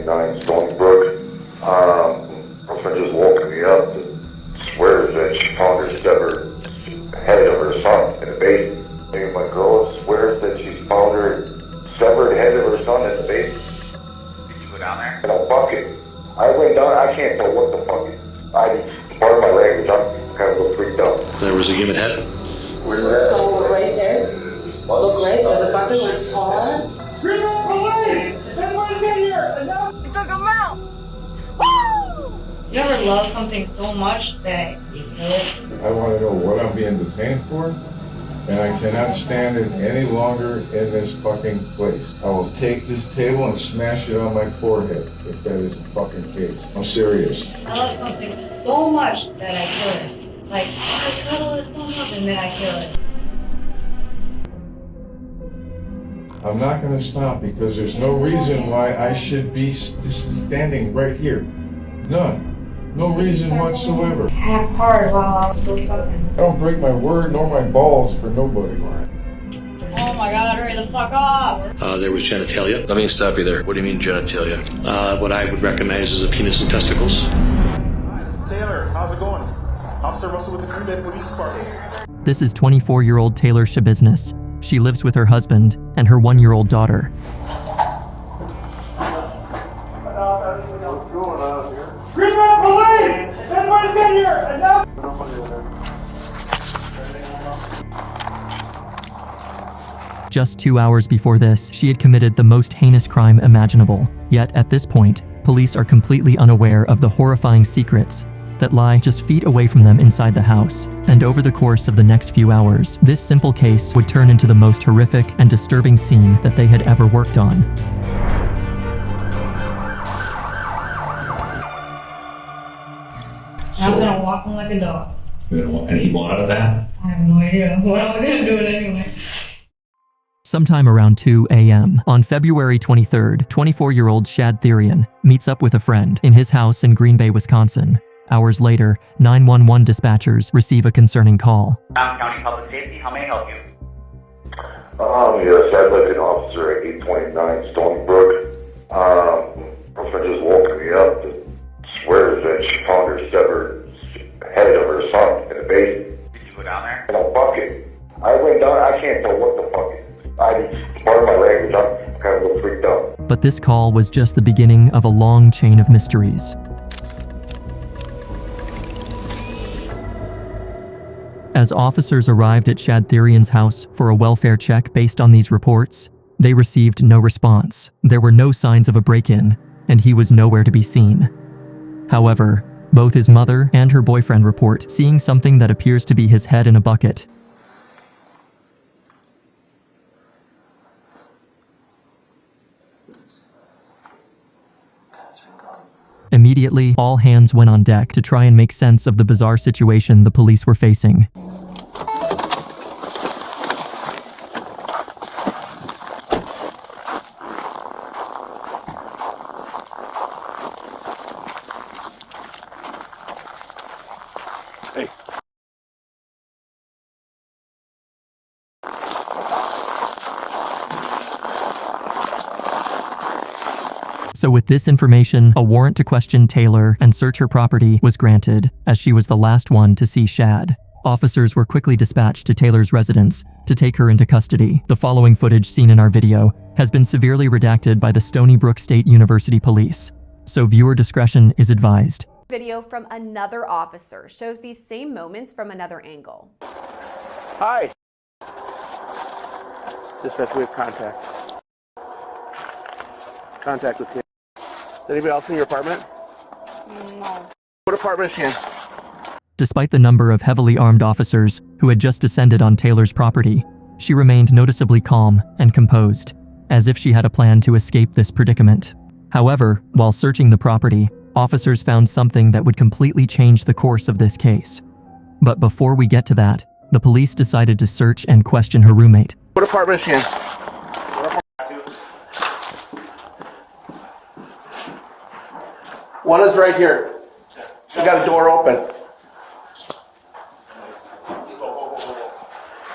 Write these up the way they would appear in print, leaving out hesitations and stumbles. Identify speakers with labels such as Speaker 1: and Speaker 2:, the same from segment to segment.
Speaker 1: 829 Stony Brook. My friend just woke me up and swears that she found her severed head of her son in the basement. And my girl swears that she found her severed head of her son in the basement.
Speaker 2: Did you go down there?
Speaker 1: In a bucket. I went down, I can't tell what the fuck it's part of my language, I'm kind of a little freaked out.
Speaker 3: There was a human head.
Speaker 1: Where's that?
Speaker 4: So right there. Look right, there's a bucket where it's taller.
Speaker 5: Grindr police! Everybody get here! Enough!
Speaker 4: He took him out! Woo!
Speaker 6: You ever love something so much that you kill it?
Speaker 7: I want to know what I'm being detained for, and I cannot stand it any longer in this fucking place. I will take this table and smash it on my forehead if that is the fucking case. I'm serious.
Speaker 6: I love something so much that I kill it. Like, I cuddle it so much and then I kill it.
Speaker 7: I'm not going to stop because there's no reason why I should be standing right here. None. No reason whatsoever.
Speaker 6: Half hard while I was still sucking.
Speaker 7: I don't break my word nor my balls for nobody.
Speaker 6: Oh my god, hurry the fuck up!
Speaker 3: There was genitalia.
Speaker 8: Let me stop you there. What do you mean genitalia?
Speaker 3: What I would recognize as a penis and testicles.
Speaker 5: Taylor, how's it going? Officer Russell with the Green Bay Police Department.
Speaker 9: This is 24-year-old Taylor Schabusiness. She lives with her husband and her 1-year-old daughter.
Speaker 5: Grindr police! Everybody get here! Enough!
Speaker 9: Just 2 hours before this, she had committed the most heinous crime imaginable. Yet at this point, police are completely unaware of the horrifying secrets that lie just feet away from them inside the house. And over the course of the next few hours, this simple case would turn into the most horrific and disturbing scene that they had ever worked on.
Speaker 6: I'm gonna walk him like a dog.
Speaker 2: And he won out of that?
Speaker 6: I have no idea. What am I gonna do it anyway?
Speaker 9: Sometime around 2 a.m. on February 23rd, 24-year-old Shad Therian meets up with a friend in his house in Green Bay, Wisconsin. Hours later, 911 dispatchers receive a concerning call.
Speaker 2: County Public Safety, how may I help you?
Speaker 1: Yes, I'd like an officer at 829 Stony Brook. My friend just woke me up and swears that she found her severed head of her son in the basement.
Speaker 2: Did you go down there?
Speaker 1: In a bucket. I went down, I can't tell what the fuck it's part of my language, I'm kind of a little freaked out.
Speaker 9: But this call was just the beginning of a long chain of mysteries. As officers arrived at Shad Therian's house for a welfare check based on these reports, they received no response. There were no signs of a break-in, and he was nowhere to be seen. However, both his mother and her boyfriend report seeing something that appears to be his head in a bucket. Immediately, all hands went on deck to try and make sense of the bizarre situation the police were facing.
Speaker 5: Hey.
Speaker 9: So with this information, a warrant to question Taylor and search her property was granted, as she was the last one to see Shad. Officers were quickly dispatched to Taylor's residence to take her into custody. The following footage seen in our video has been severely redacted by the Stony Brook State University Police, so viewer discretion is advised.
Speaker 10: Video from another officer shows these same moments from another angle.
Speaker 11: Hi. Dispatch, we have contact. Contact with you. Is anybody else in your apartment?
Speaker 10: No.
Speaker 11: What apartment is she in?
Speaker 9: Despite the number of heavily armed officers who had just descended on Taylor's property, she remained noticeably calm and composed, as if she had a plan to escape this predicament. However, while searching the property, officers found something that would completely change the course of this case. But before we get to that, the police decided to search and question her roommate.
Speaker 11: What apartment is she in? One is right here. We got a door open.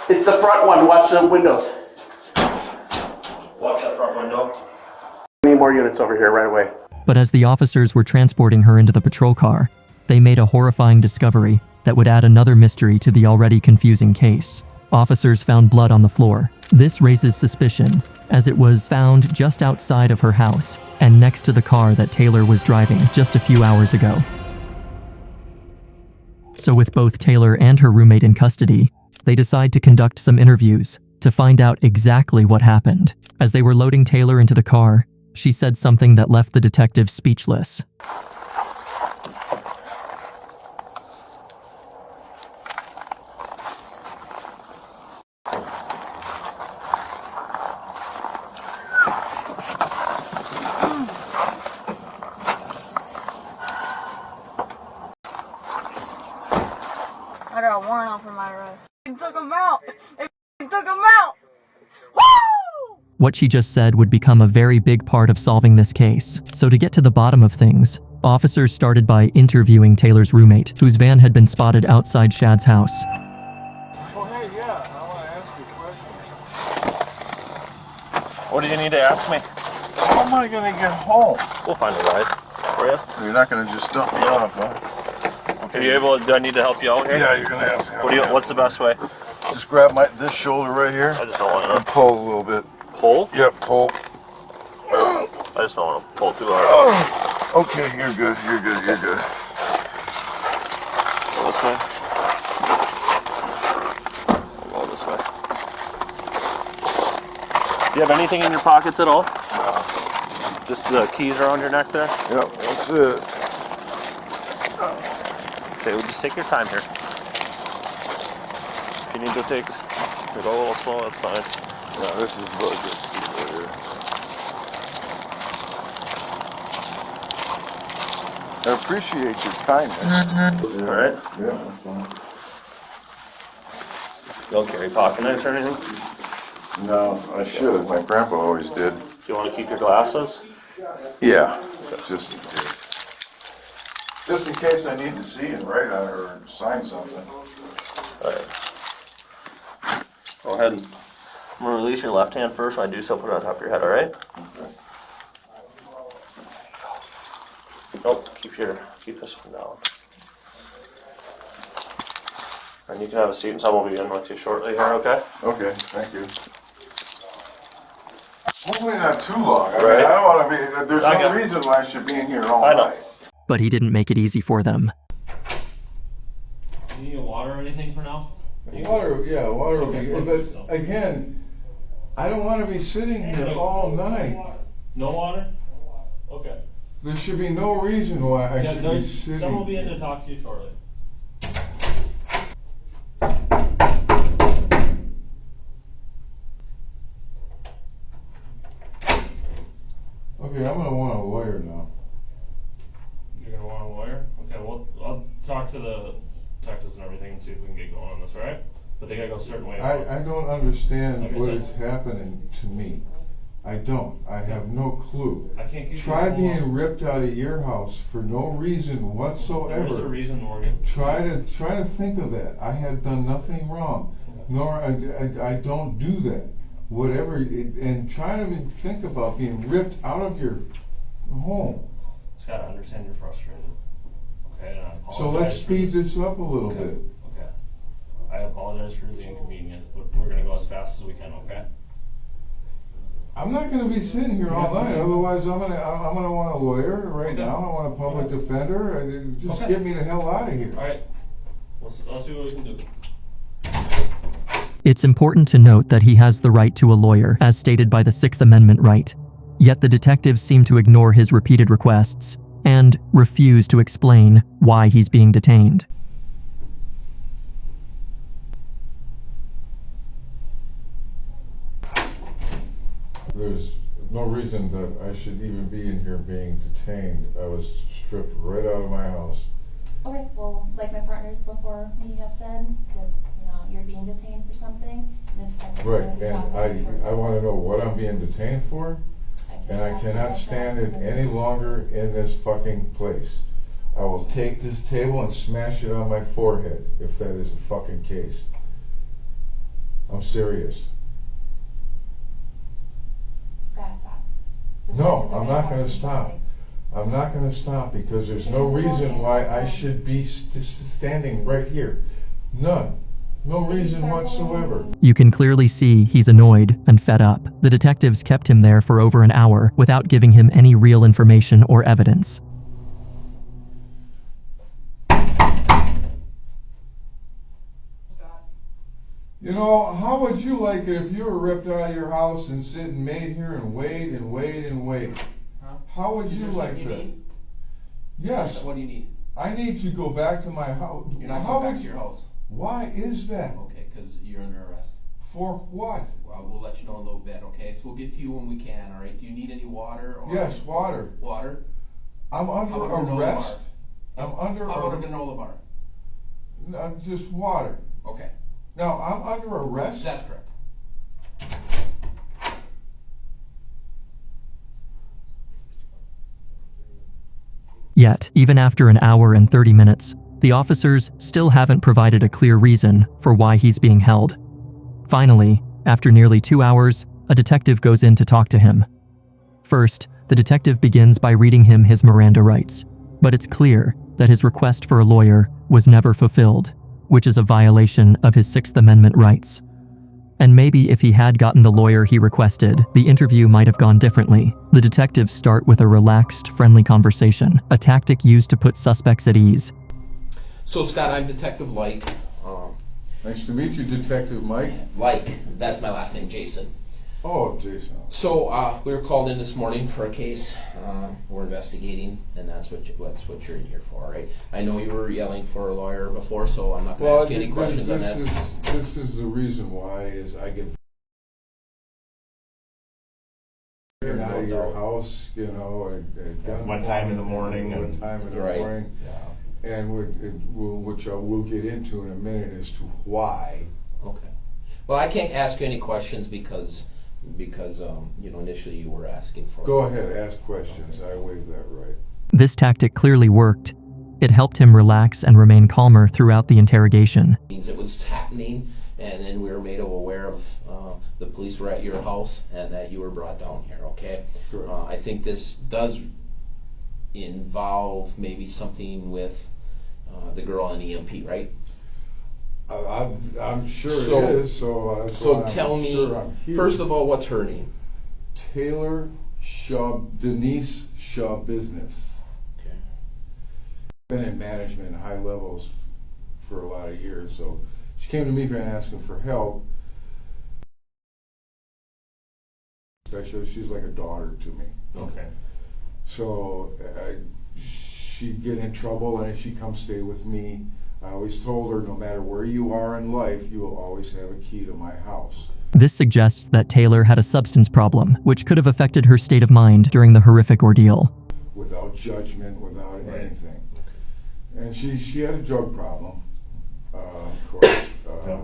Speaker 11: It's the front one. Watch the windows.
Speaker 2: Watch that front window.
Speaker 11: We need more units over here right away.
Speaker 9: But as the officers were transporting her into the patrol car, they made a horrifying discovery that would add another mystery to the already confusing case. Officers found blood on the floor. This raises suspicion, as it was found just outside of her house and next to the car that Taylor was driving just a few hours ago. So with both Taylor and her roommate in custody, they decide to conduct some interviews to find out exactly what happened. As they were loading Taylor into the car, she said something that left the detectives speechless.
Speaker 12: I got a warrant out for my arrest. They took him out! They took him out! Woo!
Speaker 9: What she just said would become a very big part of solving this case. So to get to the bottom of things, officers started by interviewing Taylor's roommate, whose van had been spotted outside Shad's house.
Speaker 5: Oh, hey, yeah. I want to ask you a question.
Speaker 13: What do you need to ask me?
Speaker 5: How am I going to get home?
Speaker 13: We'll find a ride for you.
Speaker 5: You're not going to just dump me off, huh?
Speaker 13: Are you able? Do I need to help you out here?
Speaker 5: Yeah, you're going to have to help me out.
Speaker 13: What's the best way?
Speaker 5: Just grab this shoulder right here.
Speaker 13: I just don't want
Speaker 5: and
Speaker 13: to
Speaker 5: pull a little bit.
Speaker 13: Pull?
Speaker 5: Yep, pull.
Speaker 13: I just don't want to pull too hard.
Speaker 5: Okay, you're good. You're good. You're good.
Speaker 13: Go this way. I'll go this way. Do you have anything in your pockets at all?
Speaker 5: No.
Speaker 13: Just the keys around your neck there?
Speaker 5: Yep, that's it.
Speaker 13: Okay, well, just take your time here. If you need to go a little slow, that's fine.
Speaker 5: Yeah, this is really good speed right here. I appreciate your kindness.
Speaker 13: Mm-hmm. All right.
Speaker 5: Yeah, that's fine.
Speaker 13: You don't carry pocket knives or anything?
Speaker 5: No, I should. My grandpa always did.
Speaker 13: Do you want to keep your glasses?
Speaker 5: Yeah, just in case. Just in case I need to see and write on it or sign something.
Speaker 13: All right. Go ahead. I'm going to release your left hand first. When I do so, put it on top of your head, all right?
Speaker 5: Okay.
Speaker 13: Nope, keep this one down. And you can have a seat and someone will be in with you shortly here, okay?
Speaker 5: Okay, thank you. Hopefully not too long. I mean,
Speaker 13: Right.
Speaker 5: I don't want to be, there's no reason why I should be in here all night.
Speaker 9: But he didn't make it easy for them.
Speaker 13: You need water or anything for now?
Speaker 7: Water, yeah, water will be good. But again, I don't want to be sitting here all night.
Speaker 13: No water? Okay.
Speaker 7: There should be no reason why I should be sitting.
Speaker 13: Someone will be in to talk to you shortly.
Speaker 7: Okay, I'm gonna want a lawyer now.
Speaker 13: You're gonna want a lawyer? Okay, well, I'll talk to the detectives and everything and see if we can get going on this, alright? But they gotta go a certain way.
Speaker 7: I don't understand
Speaker 13: Like I
Speaker 7: what
Speaker 13: said.
Speaker 7: is happening to me. I don't. I have no clue.
Speaker 13: I can't keep
Speaker 7: Try
Speaker 13: you
Speaker 7: being
Speaker 13: alone.
Speaker 7: ripped out of your house for no reason whatsoever.
Speaker 13: There is a reason, Morgan.
Speaker 7: Try to think of that. I have done nothing wrong, nor I don't do that. Whatever, and try to think about being ripped out of your home.
Speaker 13: Scott, I understand you're frustrated. Okay, and I apologize.
Speaker 7: So let's
Speaker 13: for
Speaker 7: speed
Speaker 13: this.
Speaker 7: this up a little bit.
Speaker 13: Okay. I apologize for the inconvenience, but we're gonna go as fast as we can, okay?
Speaker 7: I'm not going to be sitting here all night. Otherwise, I'm gonna want a lawyer right now. I want a public defender. And just get me the hell out of here.
Speaker 13: All right. Let's see what we can do.
Speaker 9: It's important to note that he has the right to a lawyer, as stated by the Sixth Amendment right. Yet the detectives seem to ignore his repeated requests and refuse to explain why he's being detained.
Speaker 7: There's no reason that I should even be in here being detained. I was stripped right out of my house.
Speaker 14: Okay, well, like my partners before me have said, that, you're being detained for something, and this type of
Speaker 7: Right, and I want to know what I'm being detained for, and I cannot stand it any longer in this fucking place. I will take this table and smash it on my forehead if that is the fucking case. I'm serious.
Speaker 14: Scott, stop.
Speaker 7: No, I'm not going to stop. I'm not going to stop because there's no reason why I should be standing right here. None. No reason whatsoever.
Speaker 9: You can clearly see he's annoyed and fed up. The detectives kept him there for over an hour without giving him any real information or evidence.
Speaker 7: You know, how would you like it if you were ripped out of your house and sit and made here and wait and wait and wait?
Speaker 11: Huh?
Speaker 7: How would you like that?
Speaker 11: Need?
Speaker 7: Yes.
Speaker 11: What do you need?
Speaker 7: I need to go back to my house.
Speaker 11: You're not going back to your house.
Speaker 7: Why is that?
Speaker 11: Okay, because you're under arrest.
Speaker 7: For what?
Speaker 11: Well, we'll let you know in a little bit, okay? So we'll get to you when we can, all right? Do you need any water? Or
Speaker 7: Yes, water.
Speaker 11: Water?
Speaker 7: I'm under arrest. I'm under
Speaker 11: How about a granola bar?
Speaker 7: No, just water.
Speaker 11: Okay.
Speaker 7: Now, I'm under arrest?
Speaker 11: That's correct.
Speaker 9: Yet, even after an hour and 30 minutes, the officers still haven't provided a clear reason for why he's being held. Finally, after nearly 2 hours, a detective goes in to talk to him. First, the detective begins by reading him his Miranda rights, but it's clear that his request for a lawyer was never fulfilled, which is a violation of his Sixth Amendment rights. And maybe if he had gotten the lawyer he requested, the interview might have gone differently. The detectives start with a relaxed, friendly conversation, a tactic used to put suspects at ease.
Speaker 11: So, Scott, I'm Detective Like.
Speaker 7: Nice to meet you, Detective Mike.
Speaker 11: Like, that's my last name, Jason.
Speaker 7: Oh, Jason.
Speaker 11: So, we were called in this morning for a case we're investigating, and that's what you're in here for, right? I know you were yelling for a lawyer before, so I'm not going to ask you any questions on that.
Speaker 7: This is the reason why is I get out of your house, you know, at
Speaker 13: one time in the morning.
Speaker 7: One time in the morning.
Speaker 11: Yeah.
Speaker 7: And which I will get into in a minute as to why.
Speaker 11: Okay. Well, I can't ask you any questions because you know, initially you were asking for.
Speaker 7: Go ahead, ask questions. Okay. I waive that right.
Speaker 9: This tactic clearly worked. It helped him relax and remain calmer throughout the interrogation.
Speaker 11: It was happening, and then we were made aware of the police were at your house and that you were brought down here. Okay. I think this does involve maybe something with the girl on EMP, right?
Speaker 7: I'm sure it is. So
Speaker 11: tell me, first of all, what's her name?
Speaker 7: Taylor Denise Schabusiness.
Speaker 11: Okay.
Speaker 7: Been in management at high levels for a lot of years, so she came to me and asking for help. Especially, she's like a daughter to me.
Speaker 13: Okay.
Speaker 7: So she'd get in trouble and she'd come stay with me. I always told her, no matter where you are in life, you will always have a key to my house.
Speaker 9: This suggests that Taylor had a substance problem, which could have affected her state of mind during the horrific ordeal.
Speaker 7: Without judgment, without anything. And she had a drug problem, of course,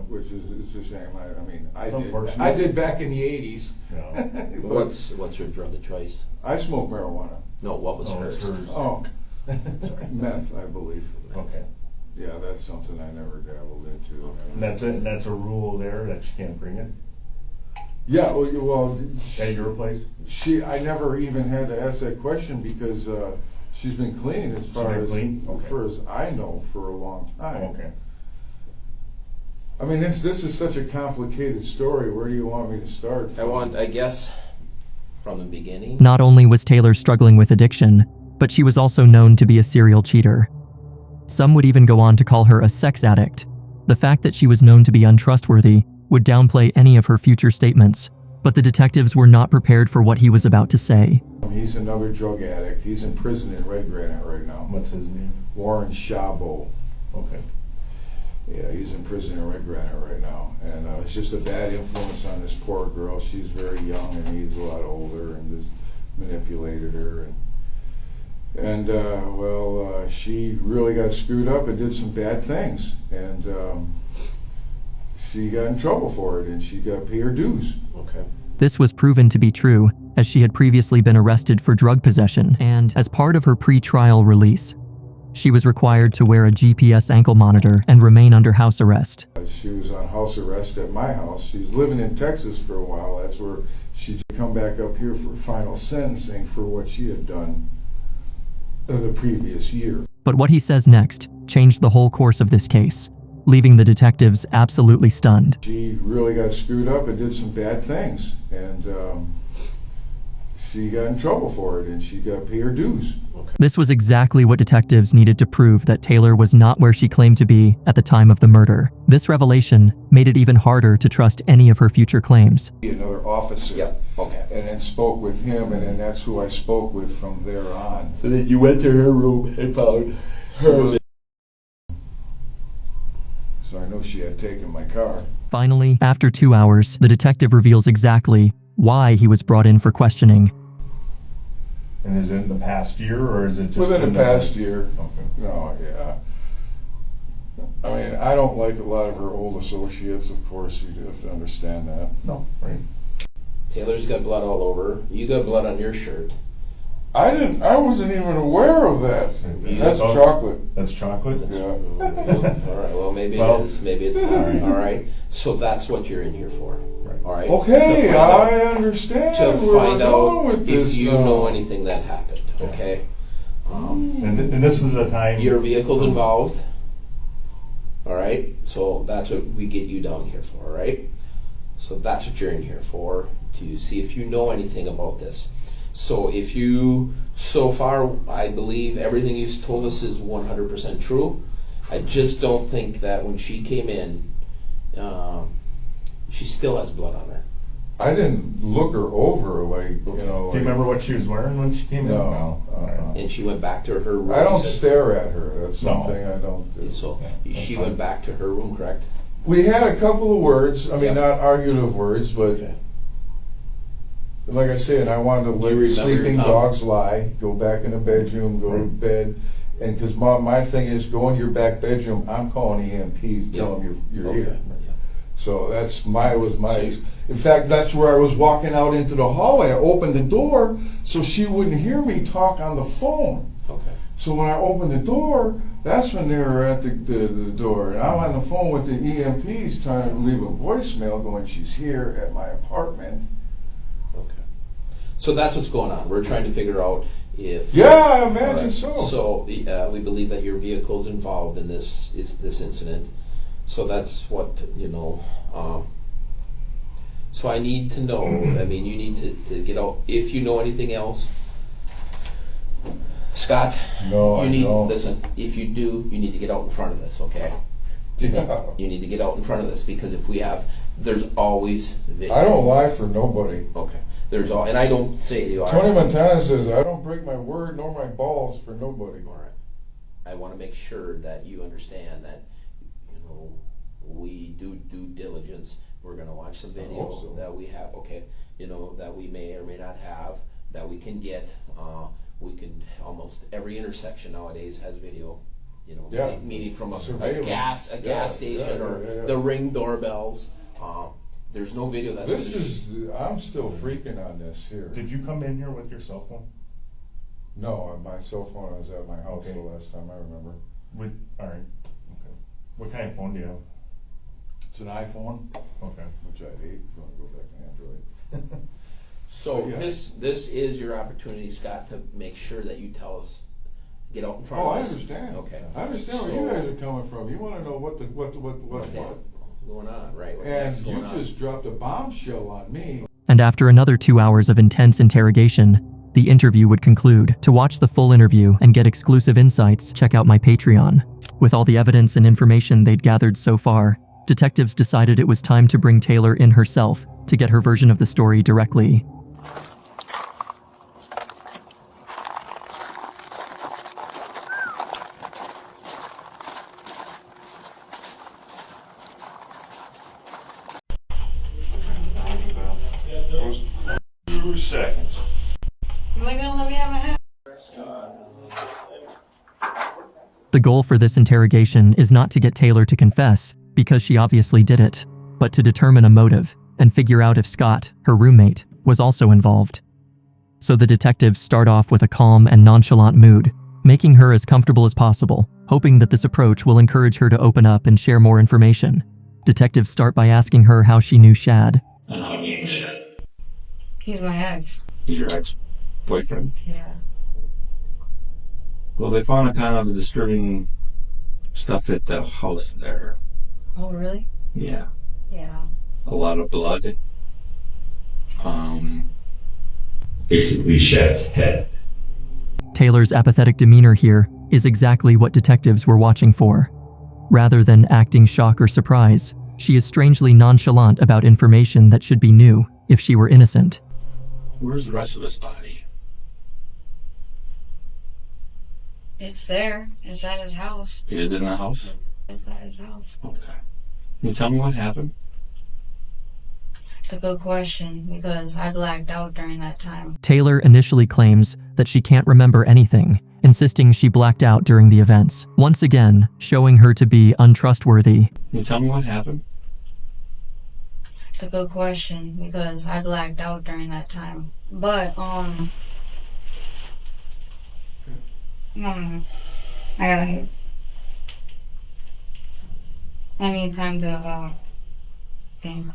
Speaker 7: which is a shame. I did back in the 80s.
Speaker 13: Yeah.
Speaker 11: What's her drug of choice?
Speaker 7: I smoke marijuana.
Speaker 11: No, what was hers?
Speaker 7: Oh, meth, I believe.
Speaker 13: Okay.
Speaker 7: Yeah, that's something I never dabbled into.
Speaker 13: And that's it. And that's a rule there that you can't bring it.
Speaker 7: Yeah, well,
Speaker 13: At your place?
Speaker 7: I never even had to ask that question because she's been clean as far as I know for a long time.
Speaker 13: Okay.
Speaker 7: I mean, this is such a complicated story. Where do you want me to start?
Speaker 11: I guess, from the beginning.
Speaker 9: Not only was Taylor struggling with addiction, but she was also known to be a serial cheater. Some would even go on to call her a sex addict. The fact that she was known to be untrustworthy would downplay any of her future statements, but the detectives were not prepared for what he was about to say.
Speaker 7: He's another drug addict. He's in prison in Red Granite right now.
Speaker 13: What's his name?
Speaker 7: Warren Chabot.
Speaker 13: Okay.
Speaker 7: Yeah, he's in prison in Red Granite right now. And it's just a bad influence on this poor girl. She's very young and he's a lot older and just manipulated her. And she really got screwed up and did some bad things. And she got in trouble for it and she got to pay her dues.
Speaker 11: Okay.
Speaker 9: This was proven to be true, as she had previously been arrested for drug possession, and as part of her pre-trial release, she was required to wear a GPS ankle monitor and remain under house arrest.
Speaker 7: She was on house arrest at my house. She was living in Texas for a while. That's where she'd come back up here for final sentencing for what she had done the previous year.
Speaker 9: But what he says next changed the whole course of this case, leaving the detectives absolutely stunned.
Speaker 7: She really got screwed up and did some bad things, and she got in trouble for it, and she got to pay her dues.
Speaker 9: This was exactly what detectives needed to prove that Taylor was not where she claimed to be at the time of the murder. This revelation made it even harder to trust any of her future claims.
Speaker 7: Another officer.
Speaker 11: Yep. Okay.
Speaker 7: And then spoke with him, and then that's who I spoke with from there on.
Speaker 11: So then you went to her room and found her.
Speaker 7: So I know she had taken my car.
Speaker 9: Finally, after 2 hours, the detective reveals exactly why he was brought in for questioning.
Speaker 15: And is it in the past year, or is it just
Speaker 7: within the past year?
Speaker 15: Okay.
Speaker 7: No, yeah. I mean, I don't like a lot of her old associates, of course. You do have to understand that.
Speaker 15: No, right.
Speaker 11: Taylor's got blood all over. You got blood on your shirt.
Speaker 7: I wasn't even aware of that. That's chocolate.
Speaker 15: That's chocolate?
Speaker 7: Yeah.
Speaker 11: All right, well, maybe it is. Maybe it's not. All right. So that's what you're in here for.
Speaker 15: Right.
Speaker 11: All right.
Speaker 7: Okay, I understand.
Speaker 11: To find out
Speaker 7: with
Speaker 11: if
Speaker 7: this
Speaker 11: you
Speaker 7: now.
Speaker 11: know anything that happened. Okay.
Speaker 15: And this is the time.
Speaker 11: Your vehicle's involved. All right. So that's what we get you down here for. All right. So that's what you're in here for, to see if you know anything about this. So if you, so far, I believe everything you've told us is 100% true. I just don't think that when she came in, she still has blood on her.
Speaker 7: I didn't look her over, like, you know.
Speaker 15: Do you remember what she was wearing when she came in?
Speaker 7: No.
Speaker 11: And she went back to her room.
Speaker 7: I don't stare at her. That's something I don't do.
Speaker 11: So she went back to her room, correct?
Speaker 7: We had a couple of words. I mean, not argumentative words, but like I said, I wanted to let sleeping dogs lie. Go back in the bedroom. Go to bed. And because my thing is, go in your back bedroom. I'm calling EMPs. Tell them you're here. So that's was my. In fact, that's where I was walking out into the hallway. I opened the door so she wouldn't hear me talk on the phone.
Speaker 11: Okay.
Speaker 7: So when I opened the door, that's when they were at the door. And I'm on the phone with the EMPs trying to leave a voicemail going, she's here at my apartment.
Speaker 11: Okay. So that's what's going on. We're trying to figure out if...
Speaker 7: Yeah, I imagine so.
Speaker 11: So we believe that your vehicle's involved in this incident. So that's what, so I need to know, I mean, you need to get out, if you know anything else. Scott,
Speaker 7: no,
Speaker 11: you need,
Speaker 7: don't.
Speaker 11: Listen, if you do, you need to get out in front of this, okay? You need to get out in front of this, because if we have, there's always video.
Speaker 7: I don't lie for nobody.
Speaker 11: Okay. And I don't say you are.
Speaker 7: Tony Montana says, I don't break my word nor my balls for nobody.
Speaker 11: All right. I want to make sure that you understand that, we do due diligence. We're going to watch some video that we have, that we may or may not have, that we can get. We can, almost every intersection nowadays has video, meaning from a gas station or the Ring doorbells. There's no video.
Speaker 7: I'm still freaking on this here.
Speaker 15: Did you come in here with your cell phone?
Speaker 7: No, my cell phone was at my house the last time I remember.
Speaker 15: All right. Okay. What kind of phone do you have?
Speaker 7: It's an iPhone.
Speaker 15: Okay.
Speaker 7: Which I hate. If you want to go back to Android.
Speaker 11: So this is your opportunity, Scott, to make sure that you tell us, get out in front of us.
Speaker 7: I understand.
Speaker 11: Okay.
Speaker 7: I understand where you guys are coming from. You want to know what's
Speaker 11: going on, right?
Speaker 7: And you just dropped a bombshell on me.
Speaker 9: And after another 2 hours of intense interrogation, the interview would conclude. To watch the full interview and get exclusive insights, check out my Patreon. With all the evidence and information they'd gathered so far, detectives decided it was time to bring Taylor in herself to get her version of the story directly.
Speaker 5: Seconds.
Speaker 6: Am I gonna let me have my hat?
Speaker 9: The goal for this interrogation is not to get Taylor to confess, because she obviously did it, but to determine a motive and figure out if Scott, her roommate, was also involved. So the detectives start off with a calm and nonchalant mood, making her as comfortable as possible, hoping that this approach will encourage her to open up and share more information. Detectives start by asking her how she knew Shad.
Speaker 15: How do you know Shad?
Speaker 6: He's my ex.
Speaker 15: He's your ex-boyfriend?
Speaker 6: Yeah.
Speaker 16: Well, they found a kind of disturbing stuff at the house there.
Speaker 6: Oh, really?
Speaker 16: Yeah.
Speaker 6: Yeah.
Speaker 16: A lot of blood. Basically Shad's head.
Speaker 9: Taylor's apathetic demeanor here is exactly what detectives were watching for. Rather than acting shock or surprise, she is strangely nonchalant about information that should be new if she were innocent.
Speaker 16: Where's the rest of his body?
Speaker 6: It's there. It's at his house.
Speaker 16: Is it in the house?
Speaker 6: It's at his house.
Speaker 16: Okay. Can you tell me what happened?
Speaker 6: It's a good question because I blacked out during that time.
Speaker 9: Taylor initially claims that she can't remember anything, insisting she blacked out during the events, once again showing her to be untrustworthy.
Speaker 16: Can you tell me what happened?
Speaker 6: It's a good question because I blacked out during that time. But, I need time to, think.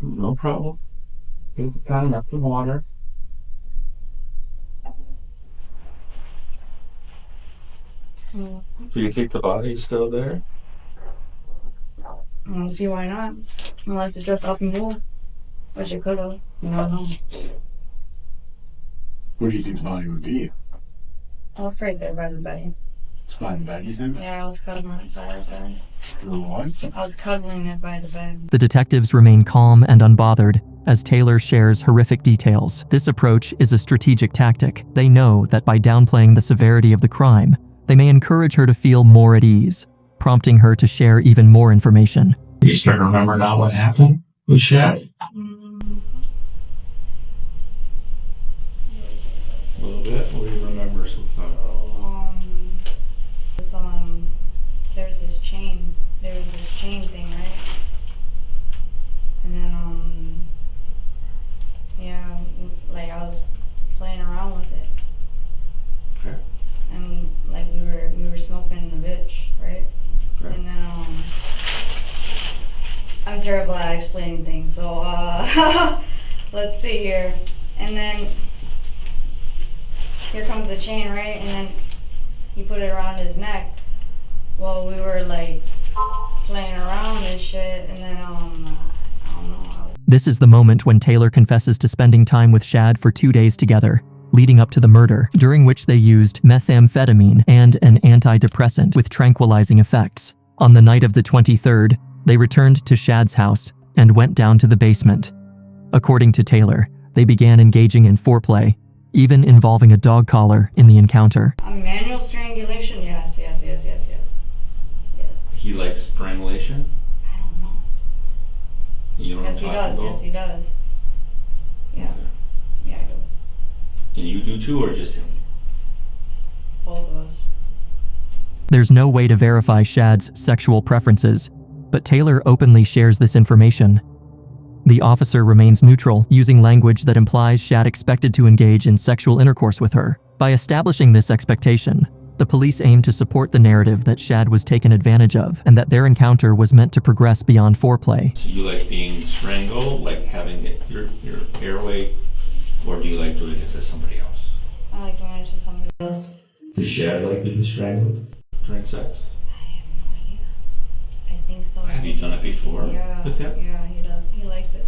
Speaker 16: No problem. You've got enough of water. Do you think the body's still there?
Speaker 6: I don't see why not. Unless it's just up and moved. Which it could have. I don't know.
Speaker 5: Where do you think the body would be?
Speaker 6: I was right there by the bed.
Speaker 5: It's by the bed, you think?
Speaker 6: Yeah, I was cuddling it by the bed.
Speaker 5: What?
Speaker 6: I was cuddling it by the bed.
Speaker 9: The detectives remain calm and unbothered as Taylor shares horrific details. This approach is a strategic tactic. They know that by downplaying the severity of the crime, they may encourage her to feel more at ease, prompting her to share even more information.
Speaker 16: You start to remember now what happened with Shad? A little bit. What do you remember so far?
Speaker 6: There's this chain. There was this chain thing, right? And then, yeah, like I was playing around with it.
Speaker 16: Okay.
Speaker 6: And like we were smoking the bitch, right?
Speaker 16: Okay.
Speaker 6: And then, I'm terrible at explaining things, so, let's see here. And then, here comes the chain, right? And then he put it around his neck. Well, we were like playing around and shit, and then I don't know.
Speaker 9: This is the moment when Taylor confesses to spending time with Shad for 2 days together, leading up to the murder, during which they used methamphetamine and an antidepressant with tranquilizing effects. On the night of the 23rd, they returned to Shad's house and went down to the basement. According to Taylor, they began engaging in foreplay, even involving a dog collar in the encounter.
Speaker 6: Manual strangulation, yes.
Speaker 16: He likes strangulation?
Speaker 6: I don't know.
Speaker 16: You know what I'm talking about?
Speaker 6: Yes, he does. Yeah. Yeah, I do.
Speaker 16: And you do too, or just him?
Speaker 6: Both of us.
Speaker 9: There's no way to verify Shad's sexual preferences, but Taylor openly shares this information. The officer remains neutral, using language that implies Shad expected to engage in sexual intercourse with her. By establishing this expectation, the police aim to support the narrative that Shad was taken advantage of and that their encounter was meant to progress beyond foreplay.
Speaker 16: So you like being strangled, like having your airway, or do you like doing it to somebody else?
Speaker 6: I like doing it to somebody else.
Speaker 16: Does Shad like being strangled during sex?
Speaker 6: I have no idea. I think so.
Speaker 16: Have you done it before with him?
Speaker 6: Yeah, he does. He likes it.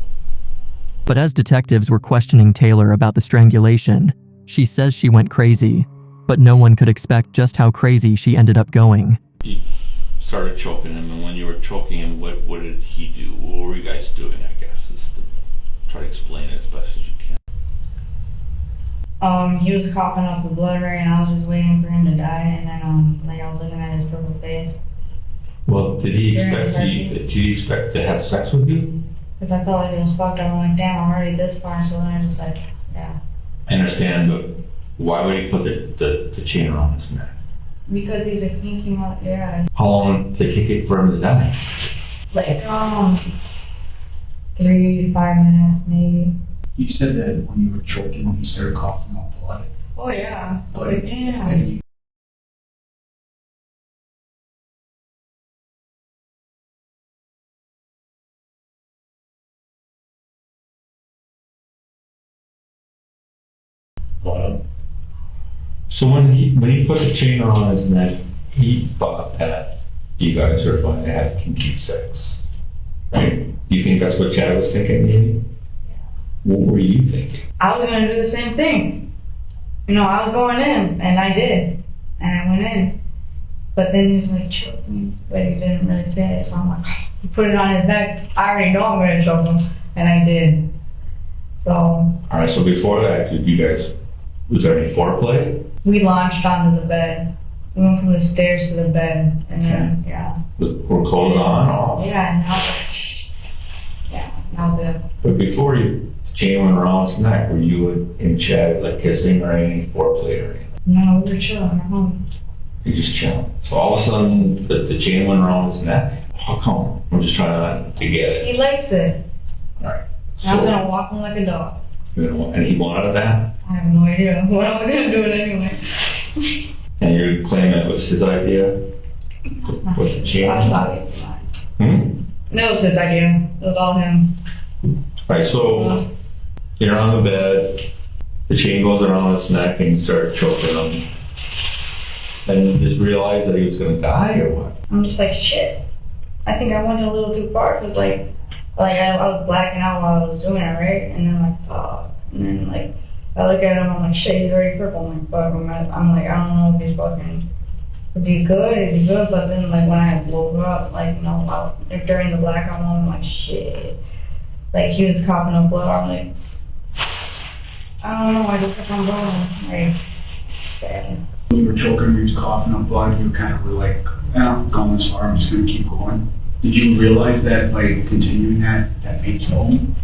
Speaker 9: But as detectives were questioning Taylor about the strangulation, she says she went crazy, but no one could expect just how crazy she ended up going.
Speaker 16: You started choking him, and when you were choking him, what did he do? What were you guys doing, I guess, is to try to explain it as best as you can.
Speaker 6: He was coughing up the blood, right, and I was just waiting for him to die, and then, like, I was looking at his purple face.
Speaker 16: Well, did he expect to have sex with you?
Speaker 6: Because I felt like it was fucked up. I'm like, damn, I'm already this far, so then I just like, yeah.
Speaker 16: I understand, but why would he put the chain around his neck?
Speaker 6: Because he's a kinky yeah.
Speaker 16: How long did it take it for him to die?
Speaker 6: Like, 3 to 5 minutes, maybe.
Speaker 17: You said that when you were choking, you started coughing up blood.
Speaker 6: Oh, yeah.
Speaker 17: But,
Speaker 6: yeah.
Speaker 17: Blood.
Speaker 16: So when he put the chain on his neck, he thought that you guys were going to have kinky sex, right? Do you think that's what Chad was thinking, maybe? What were you thinking?
Speaker 6: I was gonna do the same thing. You know, I was going in, and I did, and I went in. But then he was like, choke me, but he didn't really say it, so I'm like, he put it on his neck. I already know I'm gonna choke him, and I did. So.
Speaker 16: Alright, so before that, was there any foreplay?
Speaker 6: We launched onto the bed. We went from the stairs to the bed, and then, yeah.
Speaker 16: Were clothes on, off?
Speaker 6: Yeah, now the.
Speaker 16: But before the chain went around his neck, were you and Chad like kissing or any foreplay or anything?
Speaker 6: No, we were chilling at home.
Speaker 16: You just chilling. So all of a sudden, the chain went around his neck. How come? I'm just trying to get it.
Speaker 6: He likes it.
Speaker 16: Alright.
Speaker 6: So, I was gonna walk him like a dog.
Speaker 16: And he wanted that?
Speaker 6: I have no idea. What am I gonna do it anyway?
Speaker 16: And you're claiming it was his idea? With the chain?
Speaker 6: Obviously not. No, it was his idea. It was all him.
Speaker 16: Alright, so you're on the bed, the chain goes around his neck and you start choking him. And you just realized that he was gonna die or what?
Speaker 6: I'm just like, shit. I think I went a little too far because I was blacking out while I was doing it, right? And then like, fuck. And then like, I look at him, I'm like, shit, he's already purple. I'm like, fuck. I'm like, I don't know if he's fucking, is he good? But then like when I woke up, like, you know, during the blackout moment, I'm like, shit. Like he was coughing up blood. I'm like, I don't know, I just kept on going. Like, sad.
Speaker 17: When you were choking, you were coughing up blood, you kind of were like, I'm going this far, I'm just going to keep going. Did you realize that by continuing that may kill him?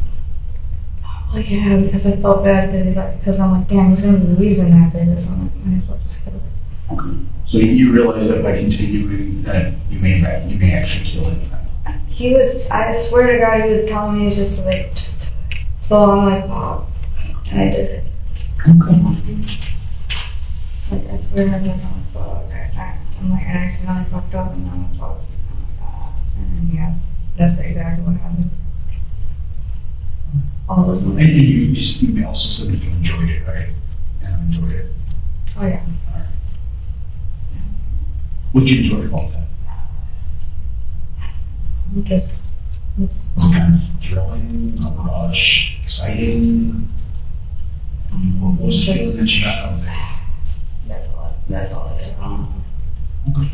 Speaker 6: Like, yeah, because I felt bad because I'm like, damn, he's going to be wheezing after this. I'm like, might as well just kill it.
Speaker 17: Okay. So you realize that by continuing that you may actually kill it?
Speaker 6: I swear to God, he was telling me, he's just like, so I'm like, wow. And I did it.
Speaker 17: Okay.
Speaker 6: Like, I swear to God, I'm like, fuck. I'm like, I accidentally fucked up and I'm like, fuck. And yeah, that's exactly what happened. All those
Speaker 17: And you also said that you enjoyed it, right? And I enjoyed it.
Speaker 6: Oh yeah.
Speaker 17: Alright. What did you enjoy about that?
Speaker 6: Just.
Speaker 17: Was it kind of thrilling, a rush, exciting? What was the feeling that you got out of it?
Speaker 6: That's all it is.
Speaker 17: Okay.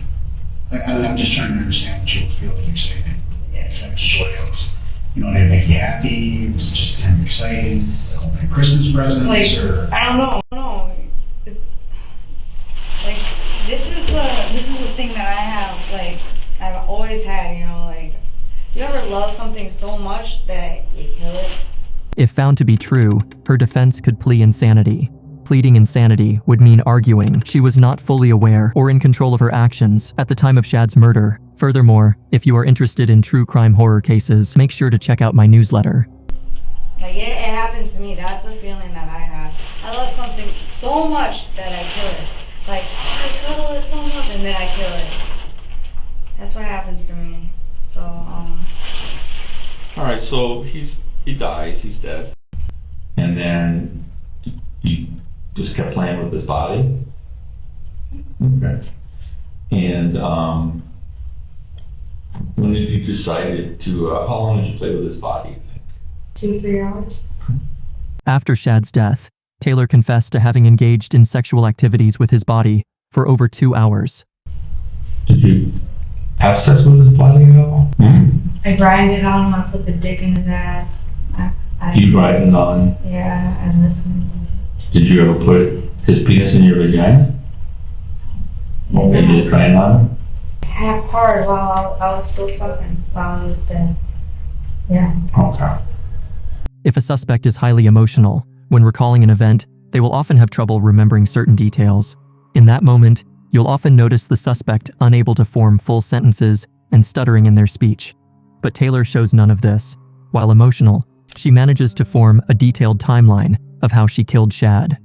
Speaker 17: I'm just trying to understand what you feel when you're saying it. Yeah, it's kind of joyous. You know, did it make you happy? Was it just kind of exciting? Like opening Christmas presents?
Speaker 6: Like,
Speaker 17: or?
Speaker 6: I don't know. Like, this is the thing that I have, like, I've always had, you know, like, you ever love something so much that you kill it?
Speaker 9: If found to be true, her defense could plea insanity. Pleading insanity would mean arguing she was not fully aware or in control of her actions at the time of Shad's murder. Furthermore, if you are interested in true crime horror cases, make sure to check out my newsletter.
Speaker 6: Like, it happens to me. That's the feeling that I have. I love something so much that I kill it. Like, I cuddle it so much and then I kill it. That's what happens to me. So,
Speaker 16: Alright, so he dies, he's dead. And then you just kept playing with his body? Okay. And when did you decide to, how long did you play with his body?
Speaker 6: 2-3 hours.
Speaker 9: After Shad's death, Taylor confessed to having engaged in sexual activities with his body for over 2 hours.
Speaker 16: Did you have sex with his body at all?
Speaker 6: I grinded on him, I put the dick in his ass.
Speaker 16: You grinded on?
Speaker 6: Yeah, I listened.
Speaker 16: Did you ever put his penis in your vagina? Or maybe you grind on him?
Speaker 6: Half hard while I was still sucking, while I was dead. Yeah.
Speaker 16: Okay.
Speaker 9: If a suspect is highly emotional, when recalling an event, they will often have trouble remembering certain details. In that moment, you'll often notice the suspect unable to form full sentences and stuttering in their speech. But Taylor shows none of this. While emotional, she manages to form a detailed timeline of how she killed Shad.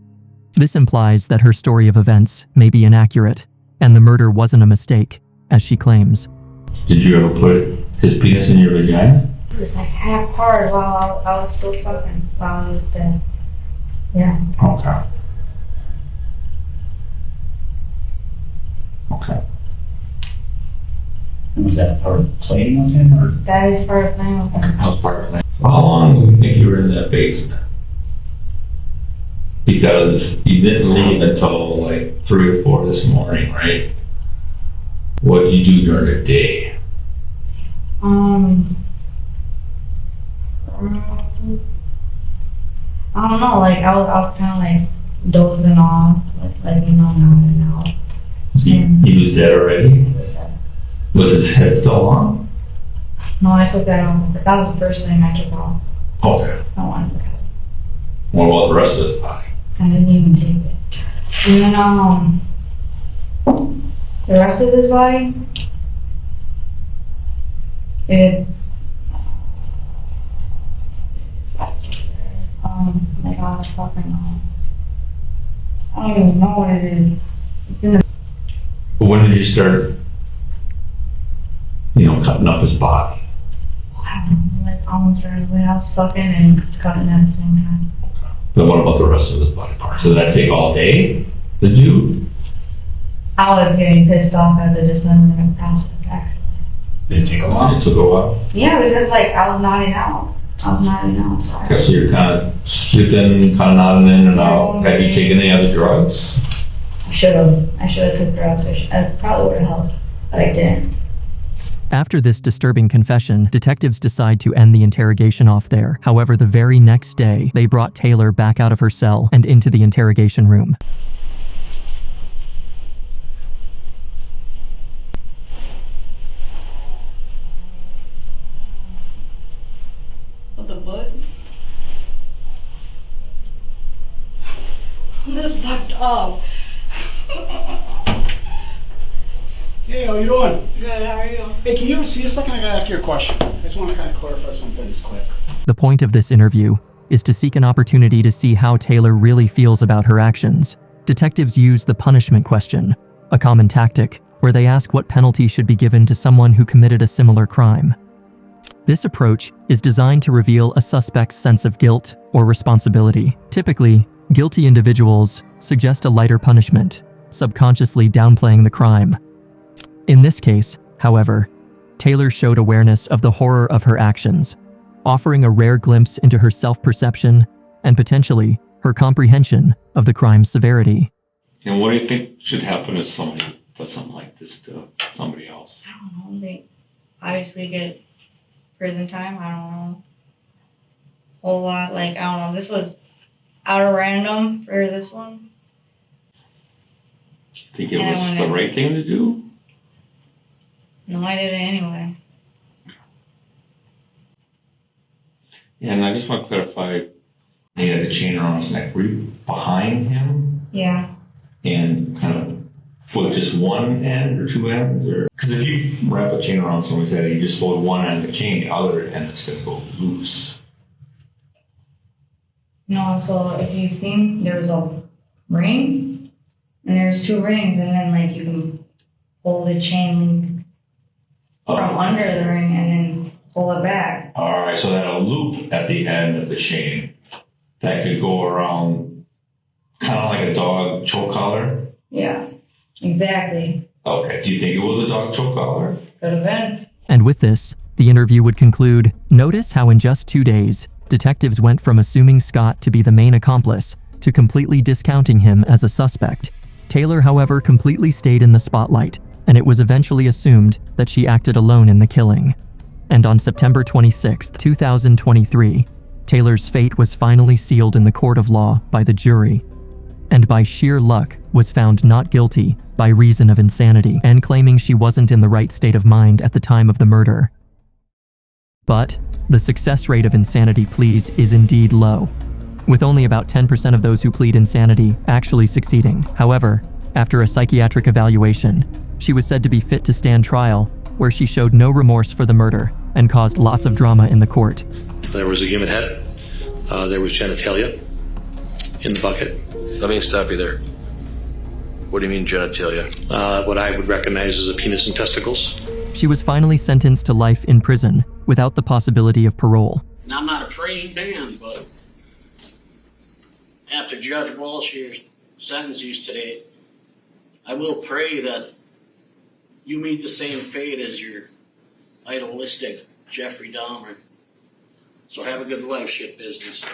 Speaker 9: This implies that her story of events may be inaccurate, and the murder wasn't a mistake, as she claims.
Speaker 16: Did you ever put his penis in your vagina?
Speaker 6: It was like half hard while I was still sucking, while I was dead. Yeah.
Speaker 16: Okay. Okay.
Speaker 17: And was that part of playing with him, or?
Speaker 6: That is part of playing with him.
Speaker 16: That was part of it. How long do you think you were in that basement? Because you didn't leave until like 3 or 4 this morning, right? What did you do during the day?
Speaker 6: I don't know, like I was kind of like dozing off, like you know, now and now.
Speaker 16: He was dead already?
Speaker 6: He was dead.
Speaker 16: Was his head still on?
Speaker 6: No, I took that off. That was the first thing I took off.
Speaker 16: Okay.
Speaker 6: I wanted to.
Speaker 16: What about the rest of his body?
Speaker 6: I didn't even take it. And then the rest of his body, it's like I fucking know. I don't even know what it is. It's in the.
Speaker 16: But when did you start, cutting up his body?
Speaker 6: I don't know, like almost right away. I was sucking and cutting at the same time.
Speaker 16: Then what about the rest of his body parts? Did that take all day? Did you?
Speaker 6: I was getting pissed off as it just went in the process, actually.
Speaker 17: Did it take a while?
Speaker 16: It took a while.
Speaker 6: Yeah, because like I was nodding out. So
Speaker 16: Okay, so you're kind of sleeping, kind of nodding in and out. Have you taken any other drugs?
Speaker 6: I should have took drugs. I probably would have helped, but I didn't.
Speaker 9: After this disturbing confession, detectives decide to end the interrogation off there. However, the very next day, they brought Taylor back out of her cell and into the interrogation room.
Speaker 6: What the butt? This is fucked up.
Speaker 17: Hey, how you doing?
Speaker 6: Good, how are you?
Speaker 17: Hey, can you ever see a second? I gotta ask you a question. I just want to kind of clarify some things quick.
Speaker 9: The point of this interview is to seek an opportunity to see how Taylor really feels about her actions. Detectives use the punishment question, a common tactic, where they ask what penalty should be given to someone who committed a similar crime. This approach is designed to reveal a suspect's sense of guilt or responsibility. Typically, guilty individuals suggest a lighter punishment, subconsciously downplaying the crime. In this case, however, Taylor showed awareness of the horror of her actions, offering a rare glimpse into her self-perception and potentially her comprehension of the crime's severity.
Speaker 16: And what do you think should happen if somebody does something like this to somebody else?
Speaker 6: I don't know. They obviously get prison time. I don't know. A whole lot. Like, I don't know. This was out of random for this one.
Speaker 16: Think it was the right thing to do?
Speaker 6: No, I did it anyway.
Speaker 16: Yeah, and I just want to clarify, he had the chain around his neck. Were you behind him?
Speaker 6: Yeah.
Speaker 16: And kind of put just one end or two ends? Or because if you wrap a chain around someone's head, you just hold one end of the chain, the other end it's going to go loose.
Speaker 6: No, so if you've seen, there was a ring, and there's 2 rings, and then like you can pull the chain link from under the ring and then pull it back.
Speaker 16: Alright, so then a loop at the end of the chain that could go around kind of like a dog choke collar?
Speaker 6: Yeah, exactly.
Speaker 16: Okay, do you think it was a dog choke collar?
Speaker 6: Could have been.
Speaker 9: And with this, the interview would conclude. Notice how in just 2 days, detectives went from assuming Scott to be the main accomplice to completely discounting him as a suspect. Taylor, however, completely stayed in the spotlight, and it was eventually assumed that she acted alone in the killing. And on September 26, 2023, Taylor's fate was finally sealed in the court of law by the jury, and by sheer luck was found not guilty by reason of insanity and claiming she wasn't in the right state of mind at the time of the murder. But the success rate of insanity pleas is indeed low, with only about 10% of those who plead insanity actually succeeding. However, after a psychiatric evaluation, she was said to be fit to stand trial, where she showed no remorse for the murder and caused lots of drama in the court.
Speaker 3: There was a human head. There was genitalia in the bucket.
Speaker 8: Let me stop you there. What do you mean genitalia?
Speaker 3: What I would recognize as a penis and testicles.
Speaker 9: She was finally sentenced to life in prison without the possibility of parole.
Speaker 18: Now, I'm not a praying man, but after Judge Walsh's sentence today, I will pray that you meet the same fate as your idealistic Jeffrey Dahmer. So have a good life, shit business.